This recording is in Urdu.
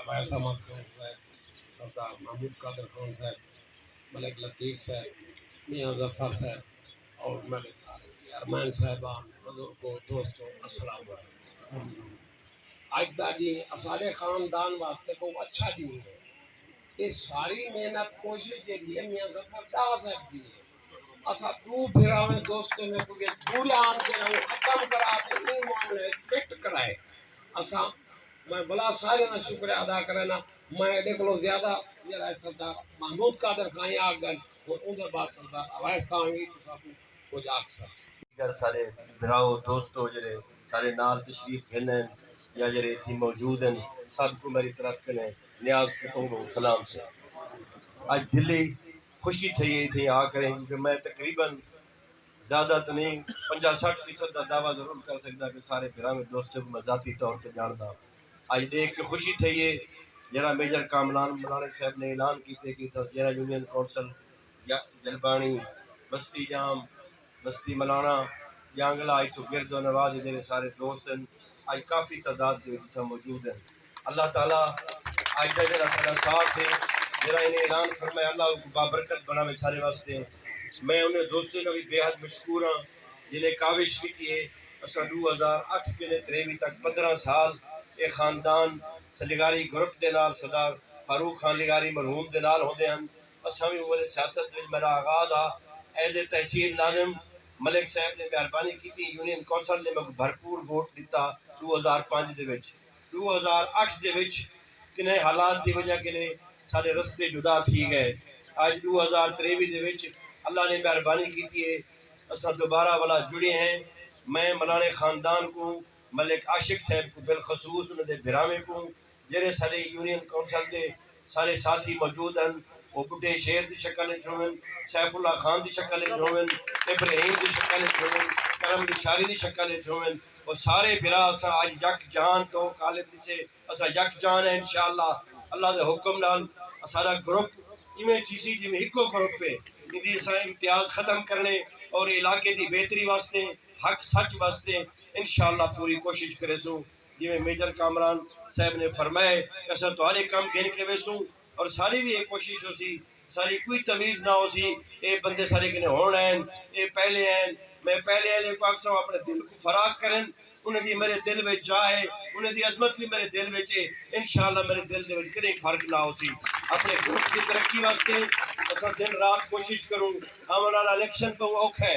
ویسا مت خان صاحب، سردار محمود قادر خان صاحب، ملک لطیف صاحب، میاں ظفر صاحب اور میرے سارے چیئرمین صاحبان، بزرگوں، دوستوں، السلام علیکم۔ اج دا دن اسارے خاندان واسطے کو اچھا دن ہے۔ یہ ساری محنت کوشش جڑی ہے میاں ظفر ڈا صاحب دی ہے۔ اسا دو بھراویں دوستوں نے کوئی پورے آن کے نہ ختم کرا کے این معاملے فٹ کرائے۔ اسا میں بلا سارے کا شکر ادا کرنا۔ میں دیکھ لو زیادہ جڑا سردار محمود قادر خان آ گئے اور ان کے بعد سردار اویس خان بھی تو سب کچھ آکسا دیگر سارے بھراؤ دوستو جڑے سارے نال تشریف گھنن یا جڑے تھی موجود ہیں سب کو میری طرف سے نیاز کو سلام سے آج دلی خوشی تھی تھی آ کریں کہ میں تقریباً زیادہ تو نہیں 50-60% کا دعویٰ ضرور کر سکتا کہ سارے گھراں دوستوں کو میں ذاتی طور پہ جانتا۔ آج دیکھ کے خوشی تھی یہ جرا میجر کامران ملانے صاحب نے اعلان کیتے کہ تصدیرہ یونین کونسل جلبانی بستی جام بستی ملانا جانگلہ آئی تو گرد و نواز جنہیں سارے دوست ہیں آج کافی تعداد جو موجود ہیں۔ اللہ تعالیٰ آج کا جرا سارا ساتھ ہے جرا انہیں اعلان فرمایا اللہ کو بابرکت بنا میں سارے واسطے ہیں۔ میں انہیں دوستوں نے بھی بے حد مشکور ہوں جنہیں کاوش کی کیے اسا 2008 جنہیں 23 تک 15 سال ایک خاندان لگاری گروپ دے نال صدار فاروق خان لگاری مرحوم دے نال ہوندے ہیں۔ اسا بھی وہ سیاست میں میرا آغاز آ ایز تحصیل ناظم ملک صاحب نے مہربانی کی تھی یونین کونسل نے مجھے بھرپور ووٹ دیتا 2005 دے وچ 2008 دے وچ کنے حالات دی وجہ کنے سارے رستے جدا تھی گئے۔ آج 2023 دے وچ اللہ نے مہربانی کی تھی اسا دوبارہ والا جڑے ہیں۔ میں ملانے خاندان کو ملک عاشق صاحب کو بالخصوص انہوں نے بھراوے کو جڑے سارے یونین کونسل دے سارے ساتھی موجود ہیں وہ بڈھے شیر دی شکل جوہن سیف اللہ خان دی شکل جوہن ابراہیم دی شکل جوہن کرم نشاری دی شکل جوہن وہ سارے بھرا اسا آج یک جان تو غالب سے اسا یک جان ہے انشاءاللہ اللہ دے حکم نال سارا گروپ ایویں چیزی جی میں ایکو گروپ پہ اندی اسا امتیاز ختم کرنے اور علاقے دی بہتری واسطے حق سچ واسطے انشاءاللہ پوری کوشش کرے سوں جی میں میجر کامران صاحب نے فرمائے کہ اسا تمہارے کام گھن کے ویسوں اور ساری بھی ایک کوشش ہو سی ساری کوئی تمیز نہ ہو سی اے بندے سارے کنے ہون ہیں اے پہلے ہیں میں پہلے ہیں کو اکثر اپنے دل کو فراغ کریں انہیں دی میرے دل میں جائے انہیں دی عظمت بھی میرے دل میں چھے انشاءاللہ میرے دل دے وچ کنے فرق نہ ہو سی اپنے گروپ کی ترقی واسطے اسا دن رات کوشش کروں ہمارا الیکشن پہ اوکھ ہے